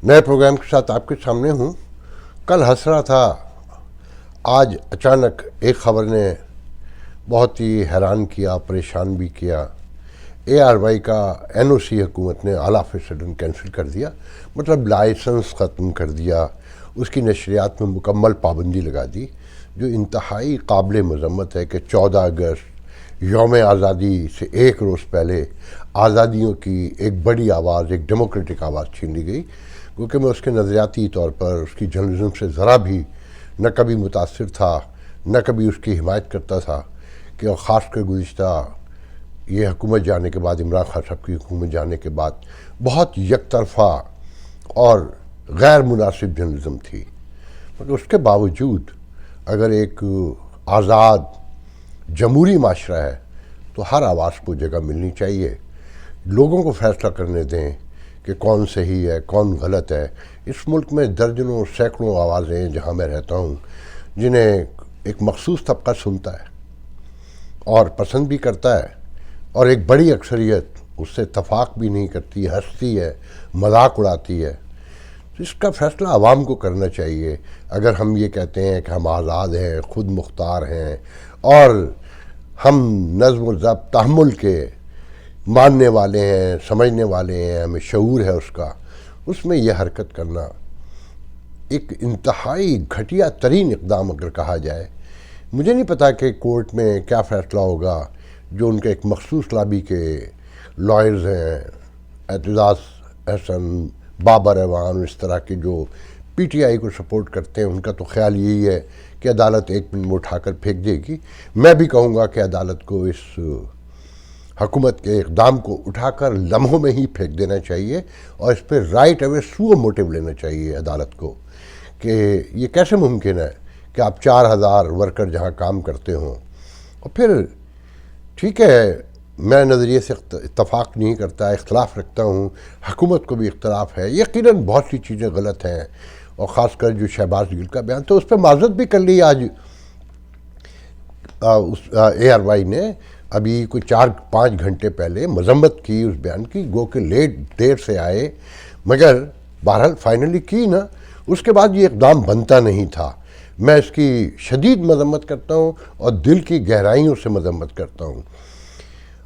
نئے پروگرام کے ساتھ آپ کے سامنے ہوں۔ کل ہنس رہا تھا، آج اچانک ایک خبر نے بہت ہی حیران کیا، پریشان بھی کیا۔ اے آر وائی کا این او سی حکومت نے all of a sudden cancel کر دیا، مطلب لائسنس ختم کر دیا، اس کی نشریات میں مکمل پابندی لگا دی، جو انتہائی قابل مذمت ہے کہ 14 اگست یوم آزادی سے ایک روز پہلے آزادیوں کی ایک بڑی آواز، ایک ڈیموکریٹک آواز چھین لی گئی، کیونکہ میں اس کے نظریاتی طور پر اس کی جرنلزم سے ذرا بھی نہ کبھی متاثر تھا، نہ کبھی اس کی حمایت کرتا تھا، کہ خاص کر گزشتہ یہ حکومت جانے کے بعد، عمران خان صاحب کی حکومت جانے کے بعد بہت یک طرفہ اور غیر مناسب جرنلزم تھی۔ مگر اس کے باوجود اگر ایک آزاد جمہوری معاشرہ ہے تو ہر آواز کو جگہ ملنی چاہیے، لوگوں کو فیصلہ کرنے دیں کہ کون صحیح ہے کون غلط ہے۔ اس ملک میں درجنوں سینکڑوں آوازیں ہیں جہاں میں رہتا ہوں، جنہیں ایک مخصوص طبقہ سنتا ہے اور پسند بھی کرتا ہے، اور ایک بڑی اکثریت اس سے اتفاق بھی نہیں کرتی، ہنستی ہے، مذاق اڑاتی ہے۔ تو اس کا فیصلہ عوام کو کرنا چاہیے۔ اگر ہم یہ کہتے ہیں کہ ہم آزاد ہیں، خود مختار ہیں، اور ہم نظم و ضبط تحمل کے ماننے والے ہیں، سمجھنے والے ہیں، ہمیں شعور ہے اس میں یہ حرکت کرنا ایک انتہائی گھٹیا ترین اقدام اگر کہا جائے۔ مجھے نہیں پتا کہ کورٹ میں کیا فیصلہ ہوگا، جو ان کے ایک مخصوص لابی کے لائرز ہیں، اعتزاز احسن، بابر ایوان، اس طرح کے جو پی ٹی آئی کو سپورٹ کرتے ہیں، ان کا تو خیال یہی ہے کہ عدالت ایک منٹ میں اٹھا کر پھینک دے گی۔ میں بھی کہوں گا کہ عدالت کو اس حکومت کے اقدام کو اٹھا کر لمحوں میں ہی پھینک دینا چاہیے، اور اس پہ رائٹ اوے سو موٹیو لینا چاہیے عدالت کو، کہ یہ کیسے ممکن ہے کہ آپ 4000 ورکر جہاں کام کرتے ہوں، اور پھر ٹھیک ہے میں نظریے سے اتفاق نہیں کرتا، اختلاف رکھتا ہوں، حکومت کو بھی اختلاف ہے، یقیناً بہت سی چیزیں غلط ہیں، اور خاص کر جو شہباز گل کا بیان تو اس پہ معذرت بھی کر لی آج اے آر وائی نے، ابھی کوئی 4-5 گھنٹے پہلے مذمت کی اس بیان کی، گو کہ دیر سے آئے، مگر بہرحال فائنلی کی نا۔ اس کے بعد یہ اقدام بنتا نہیں تھا۔ میں اس کی شدید مذمت کرتا ہوں اور دل کی گہرائیوں سے مذمت کرتا ہوں،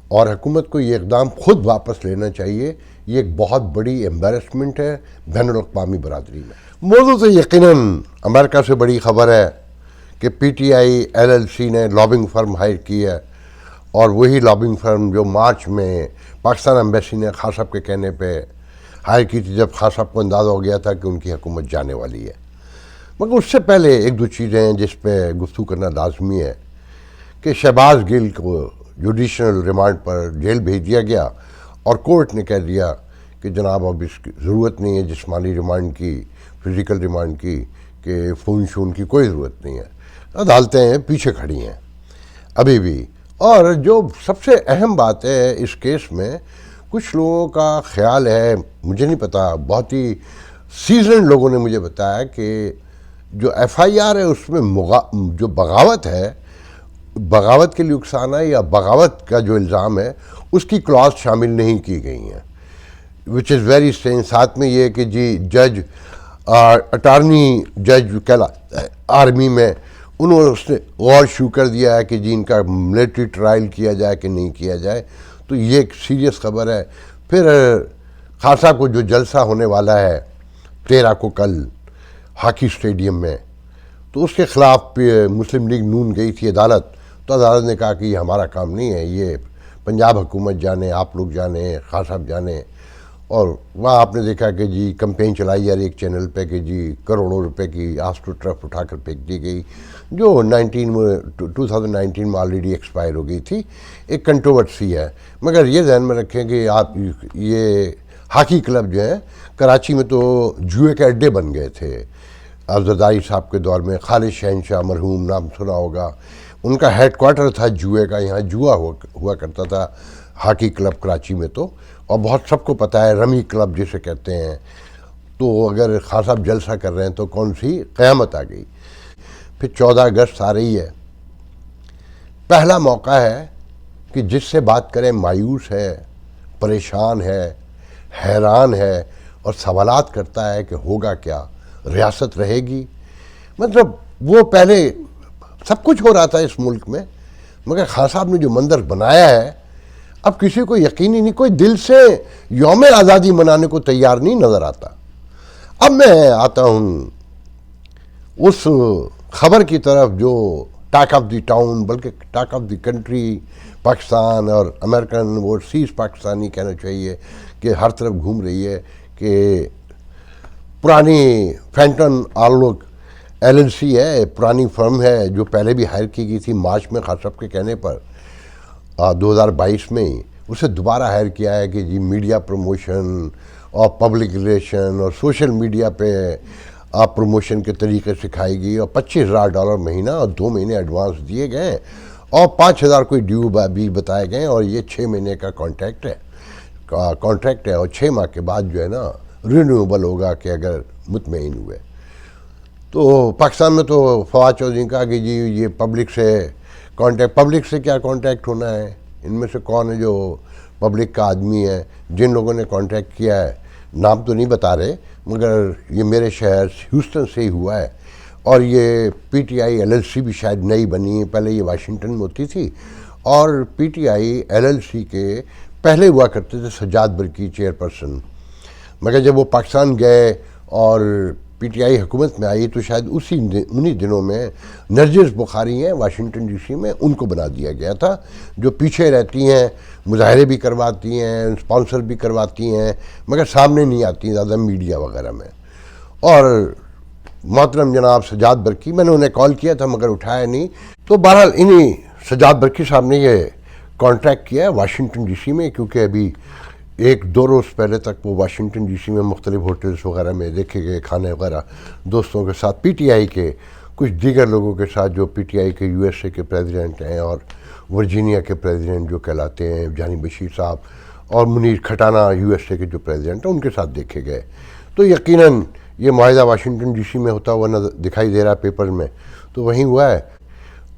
اور حکومت کو یہ اقدام خود واپس لینا چاہیے۔ یہ ایک بہت بڑی ایمبیرسمنٹ ہے بین الاقوامی برادری میں۔ موضوع تو یقیناً امریکہ سے بڑی خبر ہے کہ P T I L L C نے لابنگ فرم ہائر کی ہے، اور وہی لابنگ فرم جو مارچ میں پاکستان ایمبیسی نے خان صاحب کے کہنے پہ ہائر کی تھی، جب خان صاحب کو اندازہ ہو گیا تھا کہ ان کی حکومت جانے والی ہے۔ مگر اس سے پہلے ایک دو چیزیں ہیں جس پہ گفتگو کرنا لازمی ہے، کہ شہباز گل کو جوڈیشنل ریمانڈ پر جیل بھیج دیا گیا، اور کورٹ نے کہہ دیا کہ جناب اب اس کی ضرورت نہیں ہے جسمانی ریمانڈ کی، فزیکل ریمانڈ کی، کہ فون شون کی کوئی ضرورت نہیں ہے۔ عدالتیں پیچھے کھڑی ہیں ابھی بھی۔ اور جو سب سے اہم بات ہے اس کیس میں، کچھ لوگوں کا خیال ہے، مجھے نہیں پتا، بہت ہی سیزنڈ لوگوں نے مجھے بتایا کہ جو ایف آئی آر ہے اس میں جو بغاوت ہے، بغاوت کے لیے اکسانا یا بغاوت کا جو الزام ہے، اس کی کلاس شامل نہیں کی گئی ہیں، وچ از ویری اسٹرینج۔ ساتھ میں یہ کہ جی جج، اٹارنی جج کہلاتا ہے آرمی میں، انہوں نے اس نے غور شروع کر دیا ہے کہ جی ان کا ملٹری ٹرائل کیا جائے کہ نہیں کیا جائے، تو یہ ایک سیریس خبر ہے۔ پھر خان صاحب کو جو جلسہ ہونے والا ہے 13 کو کل ہاکی اسٹیڈیم میں، تو اس کے خلاف مسلم لیگ نون گئی تھی عدالت، تو عدالت نے کہا کہ یہ ہمارا کام نہیں ہے، یہ پنجاب حکومت جانے، آپ لوگ جانے، خان صاحب جانے۔ اور وہاں آپ نے دیکھا کہ جی کمپین چلائی جا رہی ایک چینل پہ کہ جی کروڑوں روپے کی آسٹرو ٹرف اٹھا کر پھینک دی گئی، جو 2019 میں آلریڈی ایکسپائر ہو گئی تھی۔ ایک کنٹروورسی ہے، مگر یہ ذہن میں رکھیں کہ آپ یہ ہاکی کلب جو ہیں کراچی میں تو جوئے کے اڈے بن گئے تھے۔ زرداری صاحب کے دور میں خالد شہنشاہ مرحوم، نام سنا ہوگا، ان کا ہیڈ کوارٹر تھا جوئے کا، یہاں جوا ہوا کرتا تھا ہاکی کلب کراچی میں تو، اور بہت سب کو پتہ ہے رمی کلب جسے کہتے ہیں۔ تو اگر خان صاحب جلسہ کر رہے ہیں تو کون سی قیامت آ گئی۔ پھر 14 اگست آ رہی ہے، پہلا موقع ہے کہ جس سے بات کریں مایوس ہے، پریشان ہے، حیران ہے، اور سوالات کرتا ہے کہ ہوگا کیا، ریاست رہے گی. مطلب وہ پہلے سب کچھ ہو رہا تھا اس ملک میں، مگر خان صاحب نے جو منظر بنایا ہے اب کسی کو یقینی نہیں، کوئی دل سے یوم آزادی منانے کو تیار نہیں نظر آتا. اب میں آتا ہوں اس خبر کی طرف جو ٹاک آف دی ٹاؤن بلکہ talk of the country Pakistan اور امریکن اوورسیز پاکستانی کہنا چاہیے کہ ہر طرف گھوم رہی ہے کہ پرانی Fenton Arlook L L C ہے، پرانی فرم ہے جو پہلے بھی ہائر کی گئی تھی مارچ میں خان صاحب کے کہنے پر 2022 میں ہی اسے دوبارہ ہائر کیا ہے کہ جی میڈیا پروموشن اور پبلک ریلیشن اور سوشل میڈیا پہ پروموشن کے طریقے سکھائے گی، اور $25,000 مہینہ اور 2 مہینے ایڈوانس دیے گئے اور 5,000 کوئی ڈیو بھی بتائے گئے، اور یہ 6 مہینے کا کانٹریکٹ ہے اور 6 ماہ کے بعد جو ہے نا رینیوبل ہوگا کہ اگر مطمئن ہوئے. تو پاکستان میں تو فواد چودھری نے کہا کہ جی یہ پبلک سے کیا کانٹیکٹ ہونا ہے، ان میں سے کون ہے جو پبلک کا آدمی ہے. جن لوگوں نے کانٹیکٹ کیا ہے نام تو نہیں بتا رہے، مگر یہ میرے شہر ہیوسٹن سے ہی ہوا ہے، اور یہ P T I L L C بھی شاید نئی بنی ہے، پہلے یہ واشنگٹن میں ہوتی تھی، اور P T I L L C کے پہلے ہوا کرتے تھے سجاد برقی چیئرپرسن، مگر جب وہ پاکستان گئے اور پی ٹی آئی حکومت میں آئی تو شاید انہی دنوں میں نرجس بخاری ہیں واشنگٹن ڈی سی میں، ان کو بنا دیا گیا تھا، جو پیچھے رہتی ہیں، مظاہرے بھی کرواتی ہیں، اسپانسر بھی کرواتی ہیں، مگر سامنے نہیں آتی ہیں زیادہ میڈیا وغیرہ میں. اور محترم جناب سجاد برقی، میں نے انہیں کال کیا تھا مگر اٹھایا نہیں، تو بہرحال انہی سجاد برقی صاحب نے یہ کانٹریکٹ کیا ہے واشنگٹن ڈی سی میں، کیونکہ ابھی 1-2 روز پہلے تک وہ واشنگٹن ڈی سی میں مختلف ہوٹلز وغیرہ میں دیکھے گئے کھانے وغیرہ دوستوں کے ساتھ، پی ٹی آئی کے کچھ دیگر لوگوں کے ساتھ جو پی ٹی آئی کے یو ایس اے کے پریزیڈنٹ ہیں اور ورجینیا کے پریزیڈنٹ جو کہلاتے ہیں جانی بشیر صاحب، اور Munir Khatana U S A کے جو پریزیڈنٹ ہیں ان کے ساتھ دیکھے گئے. تو یقیناً یہ معاہدہ واشنگٹن ڈی سی میں ہوتا ہوا دکھائی دے رہا ہے پیپر میں، تو وہیں ہوا ہے.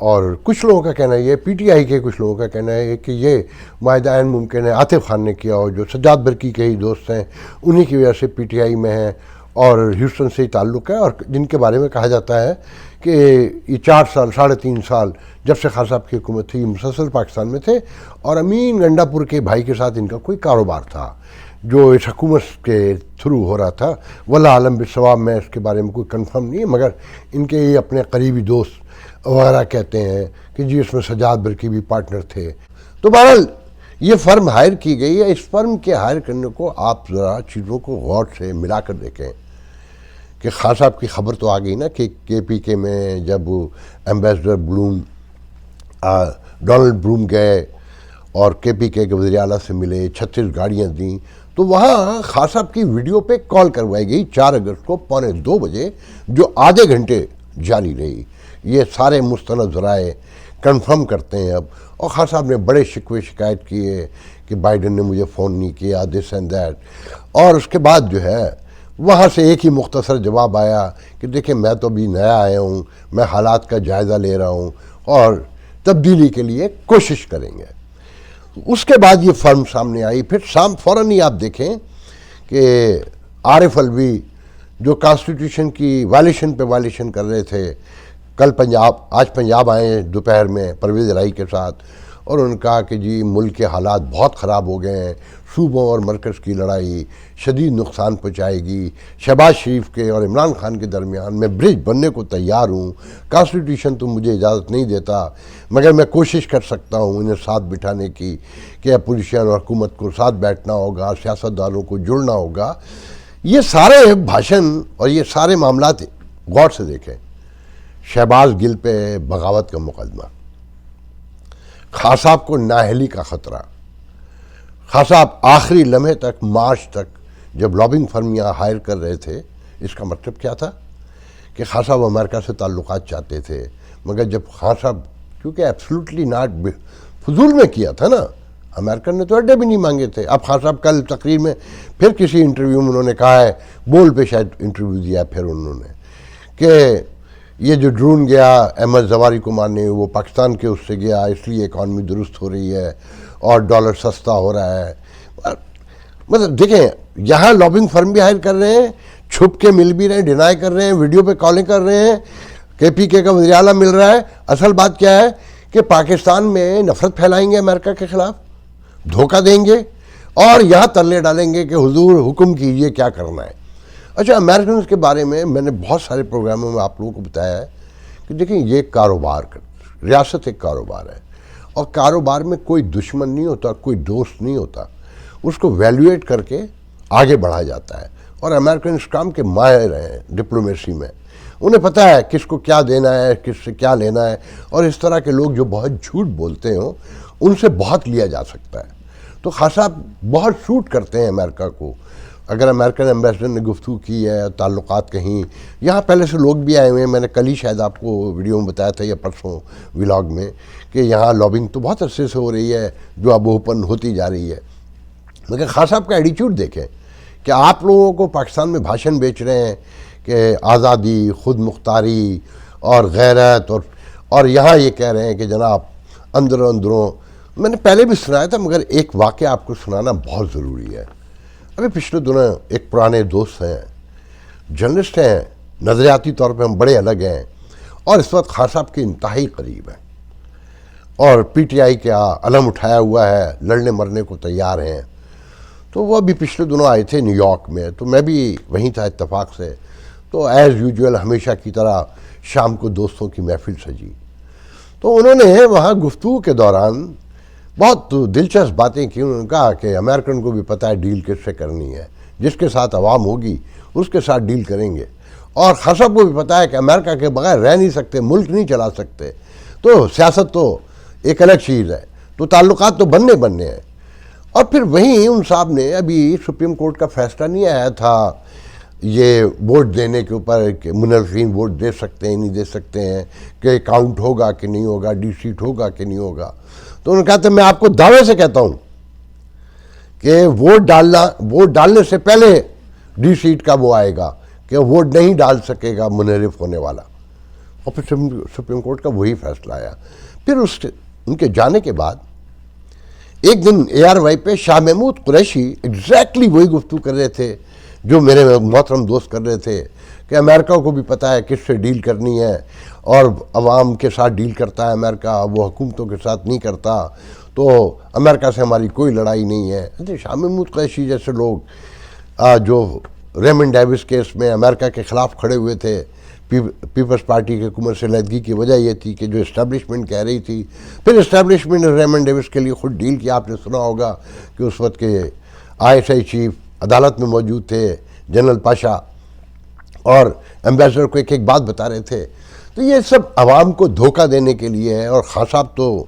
اور کچھ لوگوں کا کہنا ہے، پی ٹی آئی کے کچھ لوگوں کا کہنا ہے کہ یہ معاہدہ عین ممکن ہے عاطف خان نے کیا ہو، جو سجاد برقی کے ہی دوست ہیں، انہی کی وجہ سے پی ٹی آئی میں ہیں اور ہیوسٹن سے ہی تعلق ہے، اور جن کے بارے میں کہا جاتا ہے کہ یہ 4 سال 3.5 سال جب سے خان صاحب کی حکومت تھی یہ مسلسل پاکستان میں تھے، اور امین گنڈا پور کے بھائی کے ساتھ ان کا کوئی کاروبار تھا جو اس حکومت کے تھرو ہو رہا تھا. واللہ عالم بالصواب، میں اس کے بارے میں کوئی کنفرم نہیں ہے، مگر ان کے یہ اپنے قریبی دوست وغیرہ کہتے ہیں کہ جی اس میں سجاد برقی بھی پارٹنر تھے. تو بہرحال یہ فرم ہائر کی گئی ہے. اس فرم کے ہائر کرنے کو آپ ذرا چیزوں کو غور سے ملا کر دیکھیں کہ خان صاحب کی خبر تو آ گئی نا کہ کے پی کے میں جب ایمبیسڈر ڈونلڈ بلوم گئے اور کے پی کے وزیر اعلیٰ سے ملے، 36 گاڑیاں دیں، تو وہاں خان صاحب کی ویڈیو پہ کال کروائی گئی 4 اگست کو 1:45 بجے، جو آدھے گھنٹے جاری رہی. یہ سارے مستند ذرائع کنفرم کرتے ہیں اب. اور خان صاحب نے بڑے شکوے شکایت کیے کہ بائیڈن نے مجھے فون نہیں کیا، دس اینڈ دیٹ. اور اس کے بعد جو ہے وہاں سے ایک ہی مختصر جواب آیا کہ دیکھیں میں تو ابھی نیا آیا ہوں، میں حالات کا جائزہ لے رہا ہوں اور تبدیلی کے لیے کوشش کریں گے. اس کے بعد یہ فرم سامنے آئی. پھر فوراً ہی آپ دیکھیں کہ عارف الوی جو کانسٹیٹیوشن کی وائلیشن پہ وائلیشن کر رہے تھے، آج پنجاب آئے دوپہر میں پرویز الہی کے ساتھ، اور انہوں نے کہا کہ جی ملک کے حالات بہت خراب ہو گئے ہیں، صوبوں اور مرکز کی لڑائی شدید نقصان پہنچائے گی، شہباز شریف کے اور عمران خان کے درمیان میں برج بننے کو تیار ہوں، کانسٹیٹیوشن تو مجھے اجازت نہیں دیتا، مگر میں کوشش کر سکتا ہوں انہیں ساتھ بٹھانے کی کہ اپوزیشن اور حکومت کو ساتھ بیٹھنا ہوگا، سیاستدانوں کو جڑنا ہوگا. یہ سارے بھاشن اور یہ سارے معاملات غور سے دیکھیں. شہباز گل پہ بغاوت کا مقدمہ، خان صاحب کو نااہلی کا خطرہ. خان صاحب آخری لمحے تک، مارچ تک جب لابنگ فرم یہاں ہائر کر رہے تھے، اس کا مطلب کیا تھا کہ خان صاحب امریکہ سے تعلقات چاہتے تھے، مگر جب خان صاحب کیونکہ ایبسلوٹلی ناٹ فضول میں کیا تھا نا، امریکن نے تو اڈے بھی نہیں مانگے تھے. اب خان صاحب کل تقریر میں پھر کسی انٹرویو میں انہوں نے کہا ہے، بول پہ شاید انٹرویو دیا پھر انہوں نے، کہ یہ جو ڈرون گیا احمد زواری کو مارنے، وہ پاکستان کے اس سے گیا، اس لیے اکانومی درست ہو رہی ہے اور ڈالر سستا ہو رہا ہے. مطلب دیکھیں یہاں لابنگ فرم بھی ہائر کر رہے ہیں, چھپ کے مل بھی رہے ہیں, ڈینائی کر رہے ہیں, ویڈیو پہ کالیں کر رہے ہیں, KPK کا وزیر اعلیٰ مل رہا ہے. اصل بات کیا ہے کہ پاکستان میں نفرت پھیلائیں گے امریکہ کے خلاف, دھوکہ دیں گے اور یہاں تلے ڈالیں گے کہ حضور حکم کیجئے کیا کرنا ہے. اچھا, امریکنز کے بارے میں نے بہت سارے پروگراموں میں آپ لوگوں کو بتایا ہے کہ دیکھیں یہ ایک کاروبار, ریاست ایک کاروبار ہے, اور کاروبار میں کوئی دشمن نہیں ہوتا, کوئی دوست نہیں ہوتا, اس کو ویلیویٹ کر کے آگے بڑھا جاتا ہے. اور امریکن اس کام کے ماہر ہیں ڈپلومیسی میں, انہیں پتہ ہے کس کو کیا دینا ہے, کس سے کیا لینا ہے, اور اس طرح کے لوگ جو بہت جھوٹ بولتے ہوں ان سے بہت لیا جا سکتا ہے. تو خان صاحب بہت سوٹ کرتے ہیں امریکہ کو. اگر امریکن ایمبیسڈر نے گفتگو کی ہے, تعلقات کہیں, یہاں پہلے سے لوگ بھی آئے ہوئے ہیں, میں نے کل ہی شاید آپ کو ویڈیو میں بتایا تھا یا پرسوں ولاگ میں کہ یہاں لابنگ تو بہت عرصے سے ہو رہی ہے جو اب اوپن ہوتی جا رہی ہے. لیکن خان صاحب کا ایٹیچیوڈ دیکھیں کہ آپ لوگوں کو پاکستان میں بھاشن بیچ رہے ہیں کہ آزادی, خود مختاری اور غیرت, اور یہاں یہ کہہ رہے ہیں کہ جناب اندروں میں نے پہلے بھی سنایا تھا مگر ایک واقعہ آپ کو سنانا بہت ضروری ہے. ابھی پچھلے دنوں ایک پرانے دوست ہیں, جرنلسٹ ہیں, نظریاتی طور پہ ہم بڑے الگ ہیں, اور اس وقت خان صاحب کے انتہائی قریب ہیں, اور PTI کا علم اٹھایا ہوا ہے, لڑنے مرنے کو تیار ہیں. تو وہ ابھی پچھلے دنوں آئے تھے نیو یارک میں, تو میں بھی وہیں تھا اتفاق سے. تو ایز یوجول ہمیشہ کی طرح شام کو دوستوں کی محفل سجی. تو انہوں نے وہاں گفتگو کے دوران بہت دلچسپ باتیں کی. انہوں نے کہا کہ امریکن کو بھی پتہ ہے ڈیل کس سے کرنی ہے, جس کے ساتھ عوام ہوگی اس کے ساتھ ڈیل کریں گے, اور خان صاحب کو بھی پتہ ہے کہ امریکہ کے بغیر رہ نہیں سکتے, ملک نہیں چلا سکتے. تو سیاست تو ایک الگ چیز ہے, تو تعلقات تو بننے ہیں. اور پھر وہیں ان صاحب نے ابھی سپریم کورٹ کا فیصلہ نہیں آیا تھا یہ ووٹ دینے کے اوپر کہ منرفین ووٹ دے سکتے ہیں نہیں دے سکتے ہیں, کہ کاؤنٹ ہوگا کہ نہیں ہوگا, ڈی سیٹ ہوگا کہ نہیں ہوگا. تو انہوں نے کہا تھا میں آپ کو دعوے سے کہتا ہوں کہ ووٹ ڈالنے سے پہلے ڈی سیٹ کا وہ آئے گا کہ ووٹ نہیں ڈال سکے گا منحرف ہونے والا. اور پھر سپریم کورٹ کا وہی فیصلہ آیا. پھر ان کے جانے کے بعد ایک دن ARY پہ شاہ محمود قریشی ایگزیکٹلی وہی گفتگو کر رہے تھے جو میرے محترم دوست کر رہے تھے کہ امریکہ کو بھی پتہ ہے کس سے ڈیل کرنی ہے, اور عوام کے ساتھ ڈیل کرتا ہے امریکہ, وہ حکومتوں کے ساتھ نہیں کرتا, تو امریکہ سے ہماری کوئی لڑائی نہیں ہے. شاہ محمود قریشی جیسے لوگ جو ریمنڈ ڈیوس کیس میں امریکہ کے خلاف کھڑے ہوئے تھے, پیپلز پارٹی کی حکومت سے علیحدگی کی وجہ یہ تھی کہ جو اسٹیبلشمنٹ کہہ رہی تھی, پھر اسٹیبلشمنٹ نے ریمنڈ ڈیوس کے لیے خود ڈیل کیا. آپ نے سنا ہوگا کہ اس وقت کے ISI چیف عدالت میں موجود تھے, جنرل پاشا, اور ایمبیسڈر کو ایک بات بتا رہے تھے. تو یہ سب عوام کو دھوکہ دینے کے لیے ہے. اور خان صاحب تو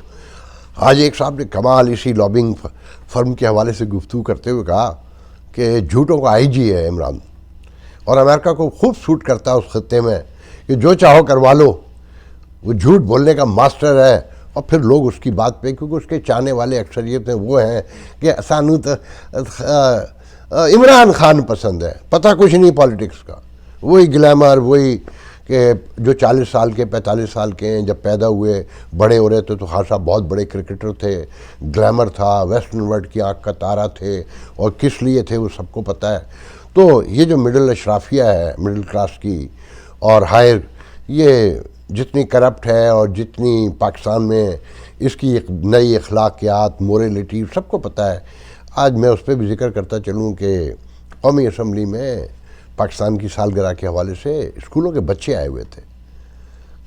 آج ایک صاحب نے کمال اسی لابنگ فرم کے حوالے سے گفتگو کرتے ہوئے کہا کہ جھوٹوں کا IG ہے عمران, اور امریکہ کو خوب سوٹ کرتا ہے اس خطے میں کہ جو چاہو کروا لو, وہ جھوٹ بولنے کا ماسٹر ہے. اور پھر لوگ اس کی بات پہ, کیونکہ اس کے چاہنے والے اکثریت میں وہ ہیں کہ سانو عمران خان پسند ہے, پتہ کچھ نہیں پالیٹکس کا, وہی گلیمر, وہی کہ جو 40 سال کے 45 سال کے ہیں, جب پیدا ہوئے بڑے ہو رہے تھے تو خان صاحب بہت بڑے کرکٹر تھے, گلیمر تھا, ویسٹرن ورلڈ کی آنکھ کا تارا تھے, اور کس لیے تھے وہ سب کو پتہ ہے. تو یہ جو مڈل اشرافیہ ہے, مڈل کلاس کی اور ہائر, یہ جتنی کرپٹ ہے اور جتنی پاکستان میں اس کی ایک نئی اخلاقیات, مورلٹی, سب کو پتہ ہے. آج میں اس پہ بھی ذکر کرتا چلوں کہ قومی اسمبلی میں پاکستان کی سالگرہ کے حوالے سے اسکولوں کے بچے آئے ہوئے تھے.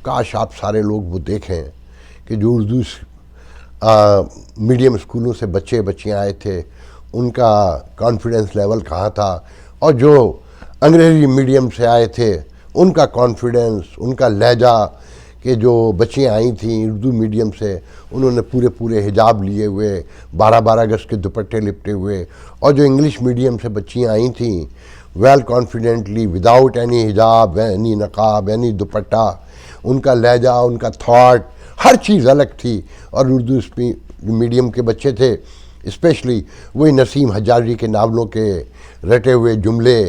کاش آپ سارے لوگ وہ دیکھیں کہ جو اردو میڈیم اسکولوں سے بچیاں آئے تھے, ان کا کانفیڈنس لیول کہاں تھا, اور جو انگریزی میڈیم سے آئے تھے ان کا کانفیڈنس, ان کا لہجہ, کہ جو بچیاں آئی تھیں اردو میڈیم سے انہوں نے پورے حجاب لیے ہوئے, 12 گز کے دوپٹے لپٹے ہوئے, اور جو انگلش میڈیم سے بچیاں آئی تھیں ویل کانفیڈنٹلی وداؤٹ اینی حجاب, اینی نقاب, اینی دوپٹہ, ان کا لہجہ, ان کا تھاٹ, ہر چیز الگ تھی. اور اردو میڈیم کے بچے تھے اسپیشلی وہی نسیم حجاجی کے ناولوں کے رٹے ہوئے جملے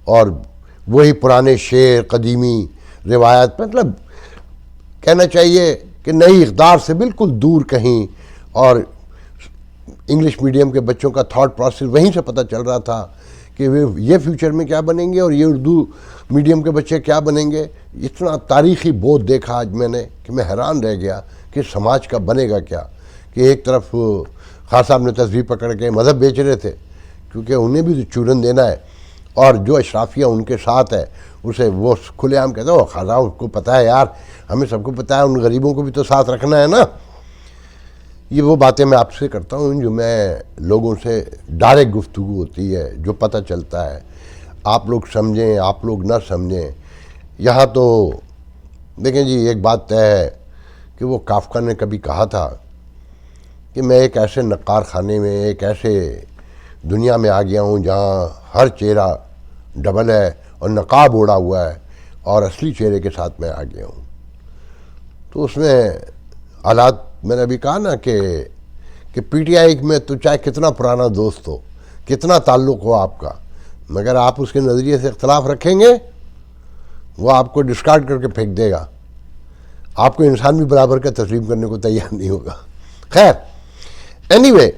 اور وہی پرانے شعر, قدیمی روایت, مطلب کہنا چاہیے کہ نئی اقدار سے بالکل دور کہیں. اور انگلش میڈیم کے بچوں کا تھاٹ پروسیس وہیں سے پتہ چل رہا تھا کہ یہ فیوچر میں کیا بنیں گے اور یہ اردو میڈیم کے بچے کیا بنیں گے. اتنا تاریخی بودھ دیکھا آج میں نے کہ میں حیران رہ گیا کہ سماج کا بنے گا کیا. کہ ایک طرف خان صاحب نے تصویر پکڑ کے مذہب بیچ رہے تھے کیونکہ انہیں بھی تو چورن دینا ہے, اور جو اشرافیہ ان کے ساتھ ہے اسے وہ کھلے عام کہتے ہیں خان صاحب کو پتہ ہے یار, ہمیں سب کو پتہ ہے, ان غریبوں کو بھی تو ساتھ رکھنا ہے نا. یہ وہ باتیں میں آپ سے کرتا ہوں جو میں لوگوں سے ڈائریکٹ گفتگو ہوتی ہے, جو پتہ چلتا ہے. آپ لوگ سمجھیں آپ لوگ نہ سمجھیں. یہاں تو دیکھیں جی ایک بات طے ہے کہ وہ کافکا نے کبھی کہا تھا کہ میں ایک ایسے نقار خانے میں, ایک ایسے دنیا میں آ گیا ہوں جہاں ہر چہرہ ڈبل ہے اور نقاب اوڑا ہوا ہے, اور اصلی چہرے کے ساتھ میں آ گیا ہوں. تو اس میں حالات میں نے ابھی کہا نا کہ پی ٹی آئی میں تو چاہے کتنا پرانا دوست ہو, کتنا تعلق ہو آپ کا, مگر آپ اس کے نظریے سے اختلاف رکھیں گے وہ آپ کو ڈسکارڈ کر کے پھینک دے گا. آپ کو انسان بھی برابر کا تسلیم کرنے کو تیار نہیں ہوگا. خیر اینی وے,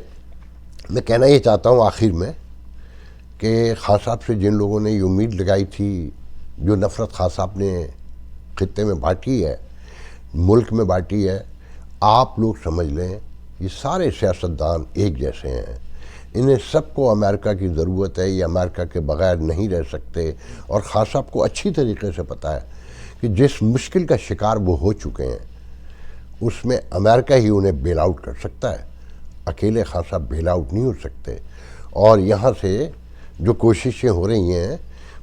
میں کہنا یہ چاہتا ہوں آخر میں کہ خان صاحب سے جن لوگوں نے یہ امید لگائی تھی, جو نفرت خان صاحب نے خطے میں بانٹی ہے, ملک میں بانٹی ہے, آپ لوگ سمجھ لیں یہ سارے سیاستدان ایک جیسے ہیں. انہیں سب کو امریکہ کی ضرورت ہے, یہ امریکہ کے بغیر نہیں رہ سکتے. اور خان صاحب کو اچھی طریقے سے پتہ ہے کہ جس مشکل کا شکار وہ ہو چکے ہیں اس میں امریکہ ہی انہیں بیل آؤٹ کر سکتا ہے. اکیلے خان صاحب بیل آؤٹ نہیں ہو سکتے. اور یہاں سے جو کوششیں ہو رہی ہیں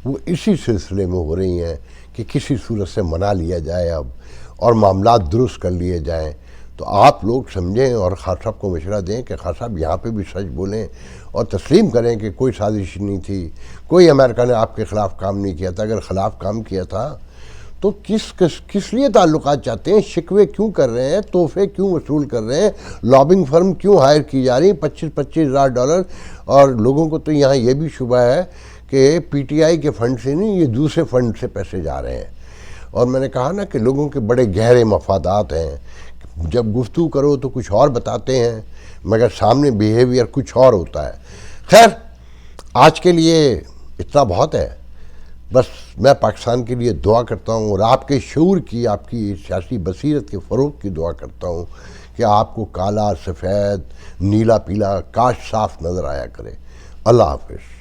وہ اسی سلسلے میں ہو رہی ہیں کہ کسی صورت سے منا لیا جائے اب, اور معاملات درست کر لیے جائیں. تو آپ لوگ سمجھیں اور خان صاحب کو مشورہ دیں کہ خان صاحب یہاں پہ بھی سچ بولیں اور تسلیم کریں کہ کوئی سازش نہیں تھی, کوئی امریکہ نے آپ کے خلاف کام نہیں کیا تھا. اگر خلاف کام کیا تھا تو کس لیے تعلقات چاہتے ہیں, شکوے کیوں کر رہے ہیں, تحفے کیوں وصول کر رہے ہیں, لابنگ فرم کیوں ہائر کی جا رہی ہیں $25,000. اور لوگوں کو تو یہاں یہ بھی شبہ ہے کہ پی ٹی آئی کے فنڈ سے نہیں, یہ دوسرے فنڈ سے پیسے جا رہے ہیں. اور میں نے کہا نا کہ لوگوں کے بڑے گہرے مفادات ہیں. جب گفتگو کرو تو کچھ اور بتاتے ہیں مگر سامنے بیہیویئر کچھ اور ہوتا ہے. خیر آج کے لیے اتنا بہت ہے. بس میں پاکستان کے لیے دعا کرتا ہوں اور آپ کے شعور کی, آپ کی سیاسی بصیرت کے فروغ کی دعا کرتا ہوں کہ آپ کو کالا سفید نیلا پیلا کاش صاف نظر آیا کرے. اللہ حافظ.